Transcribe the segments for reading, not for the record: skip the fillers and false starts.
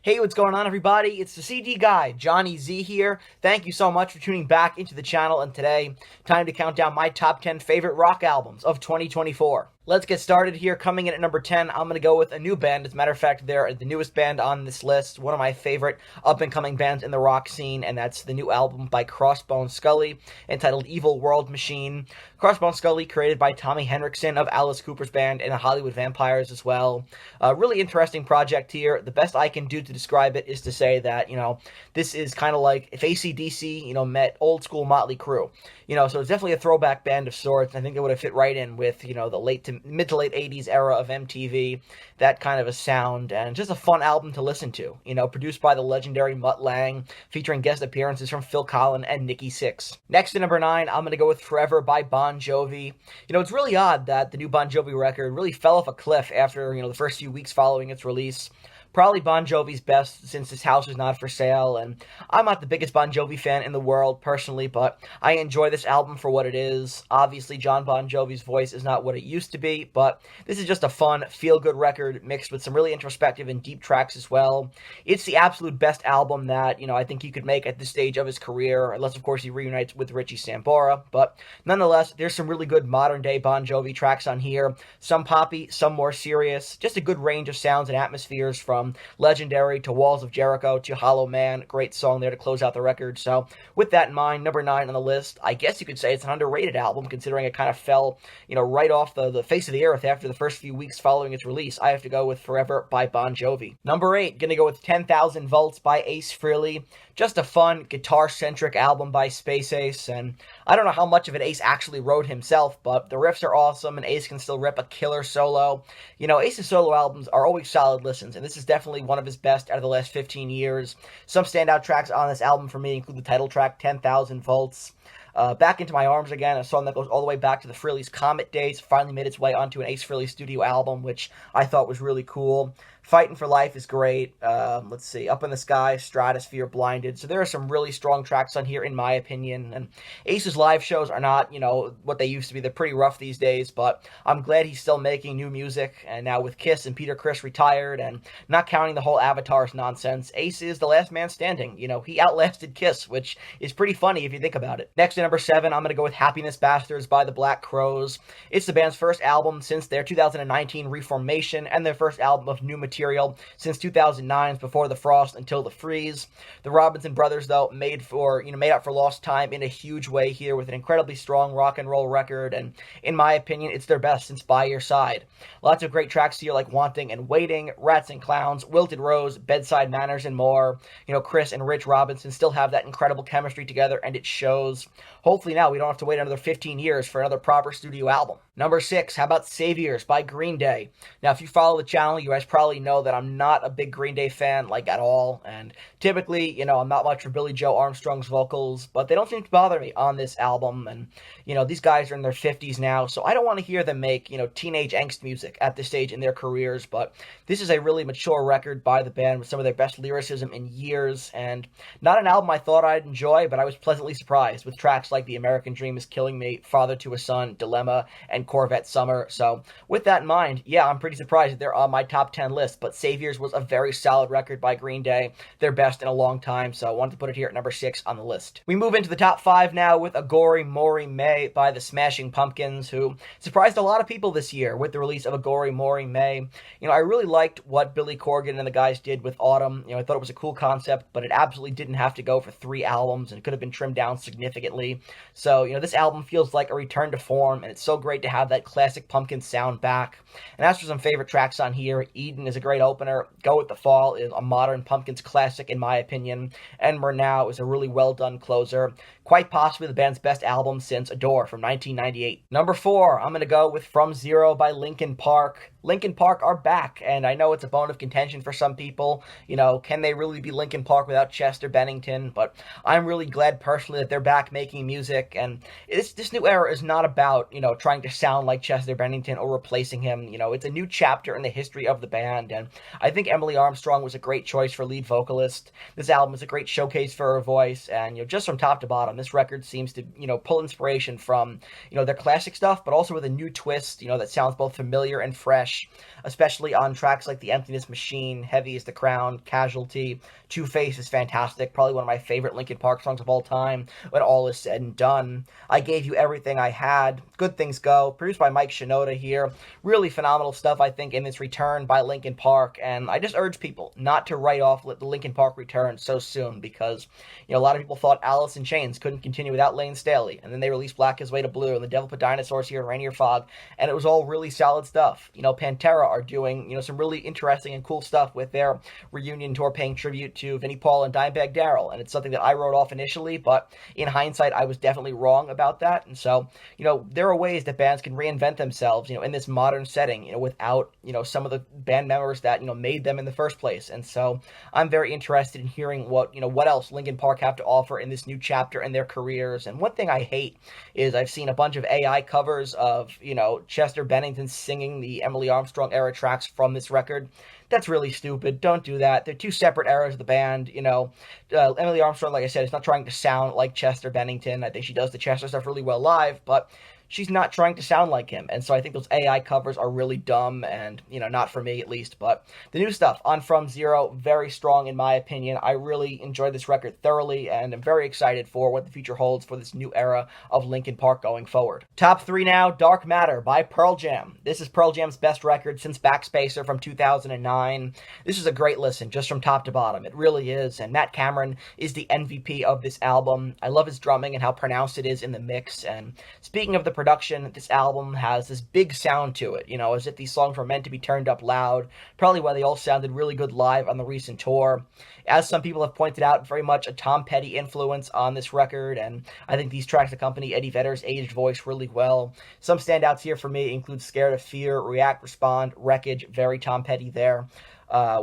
Hey, what's going on, everybody? It's the CD guy, Johnny Z here. Thank you so much for tuning back into the channel, and today, time to count down my top 10 favorite rock albums of 2024. Let's get started here. Coming in at number 10, I'm going to go with a new band. As a matter of fact, they're the newest band on this list, one of my favorite up-and-coming bands in the rock scene, and that's the new album by Crossbone Skully, entitled Evil World Machine. Crossbone Skully, created by Tommy Henriksen of Alice Cooper's band and the Hollywood Vampires as well. Really interesting project here. The best I can do to describe it is to say that, this is kind of like if AC/DC, met old school Motley Crue. So it's definitely a throwback band of sorts. I think it would have fit right in with, the mid to late 80s era of MTV, that kind of a sound, and just a fun album to listen to. Produced by the legendary Mutt Lange, featuring guest appearances from Phil Collen and Nikki Sixx. Next to number 9, I'm going to go with Forever by Bon Jovi. It's really odd that the new Bon Jovi record really fell off a cliff after, the first few weeks following its release. Probably Bon Jovi's best since his house is not for sale, and I'm not the biggest Bon Jovi fan in the world personally, but I enjoy this album for what it is. Obviously, John Bon Jovi's voice is not what it used to be, but this is just a fun, feel-good record mixed with some really introspective and deep tracks as well. It's the absolute best album that, I think he could make at this stage of his career, unless, of course, he reunites with Richie Sambora, but nonetheless, there's some really good modern-day Bon Jovi tracks on here. Some poppy, some more serious, just a good range of sounds and atmospheres from Legendary to Walls of Jericho to Hollow Man. Great song there to close out the record. So with that in mind, number 9 on the list, I guess you could say it's an underrated album considering it kind of fell, right off the face of the earth after the first few weeks following its release. I have to go with Forever by Bon Jovi. Number 8, gonna go with 10,000 Volts by Ace Frehley. Just a fun, guitar-centric album by Space Ace, and I don't know how much of it Ace actually wrote himself, but the riffs are awesome, and Ace can still rip a killer solo. Ace's solo albums are always solid listens, and this is definitely one of his best out of the last 15 years. Some standout tracks on this album for me include the title track, 10,000 Volts. Back Into My Arms Again, a song that goes all the way back to the Frehley's Comet days, finally made its way onto an Ace Frehley studio album, which I thought was really cool. Fighting for Life is great. Let's see, Up in the Sky, Stratosphere, Blinded. So there are some really strong tracks on here, in my opinion. And Ace's live shows are not, what they used to be. They're pretty rough these days, but I'm glad he's still making new music. And now with Kiss and Peter Criss retired, and not counting the whole Avatars nonsense, Ace is the last man standing. He outlasted Kiss, which is pretty funny if you think about it. Next to number 7, I'm going to go with Happiness Bastards by the Black Crowes. It's the band's first album since their 2019 reformation, and their first album of new material since 2009's Before the Frost Until the Freeze. The Robinson brothers, though, made up for lost time in a huge way here with an incredibly strong rock and roll record, and in my opinion, it's their best since By Your Side. Lots of great tracks here like Wanting and Waiting, Rats and Clowns, Wilted Rose, Bedside Manners, and more. Chris and Rich Robinson still have that incredible chemistry together, and it shows. Hopefully now we don't have to wait another 15 years for another proper studio album. Number 6, how about Saviors by Green Day? Now, if you follow the channel, you guys probably know that I'm not a big Green Day fan, at all, and typically, I'm not much for Billy Joe Armstrong's vocals, but they don't seem to bother me on this album, and, these guys are in their 50s now, so I don't want to hear them make, teenage angst music at this stage in their careers, but this is a really mature record by the band with some of their best lyricism in years, and not an album I thought I'd enjoy, but I was pleasantly surprised with tracks like The American Dream Is Killing Me, Father to a Son, Dilemma, and Corvette Summer. So with that in mind, yeah, I'm pretty surprised that they're on my top 10 list, but Saviors was a very solid record by Green Day, their best in a long time, so I wanted to put it here at number 6 on the list. We move into the top 5 now with Aghori, Mori, May by the Smashing Pumpkins, who surprised a lot of people this year with the release of Aghori, Mori, May. I really liked what Billy Corgan and the guys did with Autumn. I thought it was a cool concept, but it absolutely didn't have to go for 3 albums, and it could have been trimmed down significantly. So, this album feels like a return to form, and it's so great to have that classic Pumpkin sound back. And as for some favorite tracks on here, Eden is a great opener, Go With the Fall is a modern Pumpkins classic in my opinion, and Murnau is a really well done closer. Quite possibly the band's best album since Adore from 1998. Number 4, I'm going to go with From Zero by Linkin Park. Linkin Park are back, and I know it's a bone of contention for some people. Can they really be Linkin Park without Chester Bennington? But I'm really glad personally that they're back making music, and this new era is not about, trying to sound like Chester Bennington or replacing him. It's a new chapter in the history of the band, And I think Emily Armstrong was a great choice for lead vocalist. This album is a great showcase for her voice, and just from top to bottom, this record seems to pull inspiration from their classic stuff, but also with a new twist that sounds both familiar and fresh, especially on tracks like The Emptiness Machine, Heavy is the Crown, Casualty. Two Face is fantastic, probably one of my favorite Linkin Park songs of all time. When all is said and done, I Gave You Everything I Had, Good Things Go, produced by Mike Shinoda here. Really phenomenal stuff, I think, in this return by Linkin Park, and I just urge people not to write off the Linkin Park return so soon, because a lot of people thought Alice in Chains couldn't continue without Lane Staley, and then they released Black His Way to Blue, and The Devil Put Dinosaurs Here, Rainier Fog, and it was all really solid stuff. Pantera are doing some really interesting and cool stuff with their reunion tour, paying tribute to Vinnie Paul and Dimebag Darrell, and it's something that I wrote off initially, but in hindsight I was definitely wrong about that. And so there are ways that bands can reinvent themselves in this modern setting without some of the band members that made them in the first place. And so I'm very interested in hearing what else Linkin Park have to offer in this new chapter in their careers. And one thing I hate is I've seen a bunch of AI covers of Chester Bennington singing the Emily Armstrong era tracks from this record. That's really stupid. Don't do that. They're two separate eras of the band. Emily Armstrong, like I said, is not trying to sound like Chester Bennington. I think she does the Chester stuff really well live, but she's not trying to sound like him. And so I think those AI covers are really dumb and, not for me at least. But the new stuff on From Zero, very strong in my opinion. I really enjoyed this record thoroughly, and I'm very excited for what the future holds for this new era of Linkin Park going forward. Top 3 now, Dark Matter by Pearl Jam. This is Pearl Jam's best record since Backspacer from 2009. This is a great listen just from top to bottom. It really is. And Matt Cameron is the MVP of this album. I love his drumming and how pronounced it is in the mix. And speaking of the production, this album has this big sound to it, as if these songs were meant to be turned up loud, probably why they all sounded really good live on the recent tour. As some people have pointed out, very much a Tom Petty influence on this record, and I think these tracks accompany Eddie Vedder's aged voice really well. Some standouts here for me include Scared of Fear, React, Respond, Wreckage, very Tom Petty there.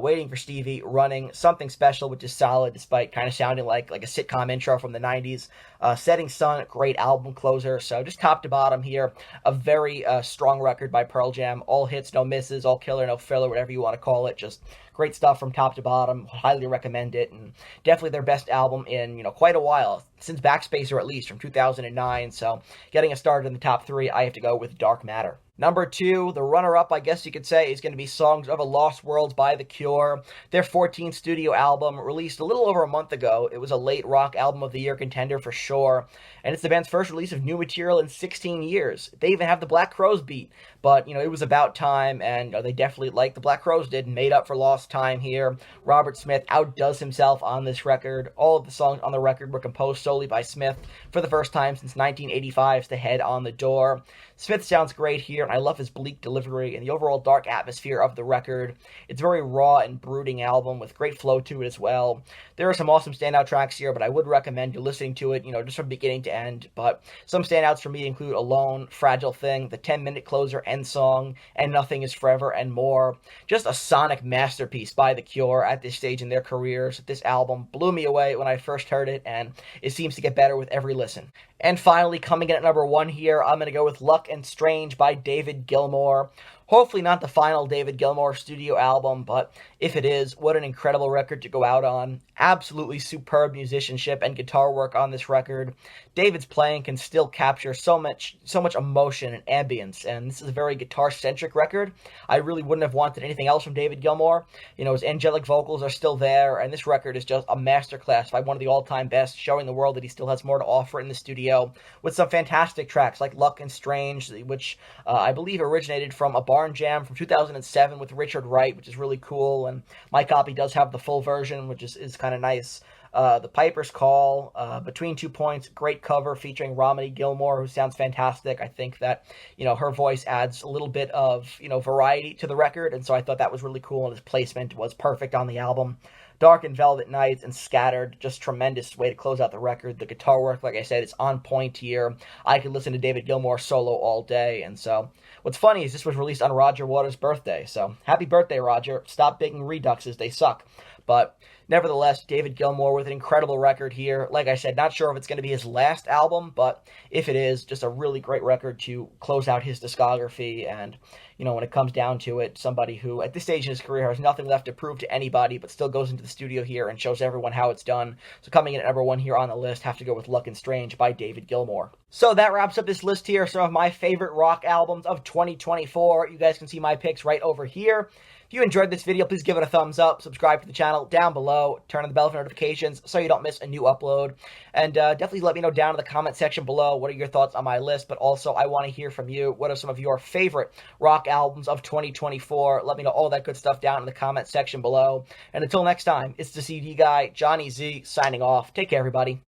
Waiting for Stevie, Running, Something Special, which is solid despite kind of sounding like a sitcom intro from the 90s. Setting Sun, great album closer. So just top to bottom here, a very strong record by Pearl Jam. All hits, no misses, all killer, no filler, whatever you want to call it. Just great stuff from top to bottom. Highly recommend it, and definitely their best album in quite a while, since Backspacer at least, from 2009. So getting us started in the top 3, I have to go with Dark Matter. Number 2, the runner-up, I guess you could say, is going to be Songs of a Lost World by The Cure. Their 14th studio album, released a little over a month ago. It was a late rock album of the year contender for sure, and it's the band's first release of new material in 16 years. They even have the Black Crowes beat, but, it was about time, and they definitely, like the Black Crowes did, made up for lost time here. Robert Smith outdoes himself on this record. All of the songs on the record were composed solely by Smith for the first time since 1985's The Head on the Door. Smith sounds great here, and I love his bleak delivery and the overall dark atmosphere of the record. It's a very raw and brooding album with great flow to it as well. There are some awesome standout tracks here, but I would recommend you listening to it, just from beginning to end. But some standouts for me include Alone, Fragile Thing, the 10-minute closer end song, and Nothing Is Forever and more. Just a sonic masterpiece by The Cure at this stage in their careers. This album blew me away when I first heard it, and it seems to get better with every listen. And finally, coming in at number 1 here, I'm going to go with Luck and Strange by David Gilmour. Hopefully not the final David Gilmour studio album, but if it is, what an incredible record to go out on. Absolutely superb musicianship and guitar work on this record. David's playing can still capture so much emotion and ambience, and this is a very guitar-centric record. I really wouldn't have wanted anything else from David Gilmour. His angelic vocals are still there, and this record is just a masterclass by one of the all-time best, showing the world that he still has more to offer in the studio, with some fantastic tracks like Luck and Strange, which I believe originated from a Barn Jam from 2007 with Richard Wright, which is really cool, and my copy does have the full version, which is kind of nice. The Piper's Call, Between 2 Points, great cover featuring Romany Gilmour, who sounds fantastic. I think that, her voice adds a little bit of, variety to the record, and so I thought that was really cool, and his placement was perfect on the album. Dark and Velvet Nights and Scattered, just tremendous way to close out the record. The guitar work, like I said, it's on point here. I could listen to David Gilmour solo all day, and so what's funny is this was released on Roger Waters' birthday, so happy birthday, Roger. Stop baking Reduxes, they suck. But Nevertheless, David Gilmour with an incredible record here. Like I said, not sure if it's going to be his last album, but if it is, just a really great record to close out his discography. And, you know, when it comes down to it, somebody who at this stage in his career has nothing left to prove to anybody, but still goes into the studio here and shows everyone how it's done. So coming in at number 1 here on the list, have to go with Luckin' Strange by David Gilmour. So that wraps up this list here, some of my favorite rock albums of 2024. You guys can see my picks right over here. If you enjoyed this video, please give it a thumbs up, subscribe to the channel down below, turn on the bell for notifications so you don't miss a new upload, and definitely let me know down in the comment section below what are your thoughts on my list, but also I want to hear from you. What are some of your favorite rock albums of 2024? Let me know all that good stuff down in the comment section below, and until next time, it's the CD Guy, Johnny Z, signing off. Take care, everybody.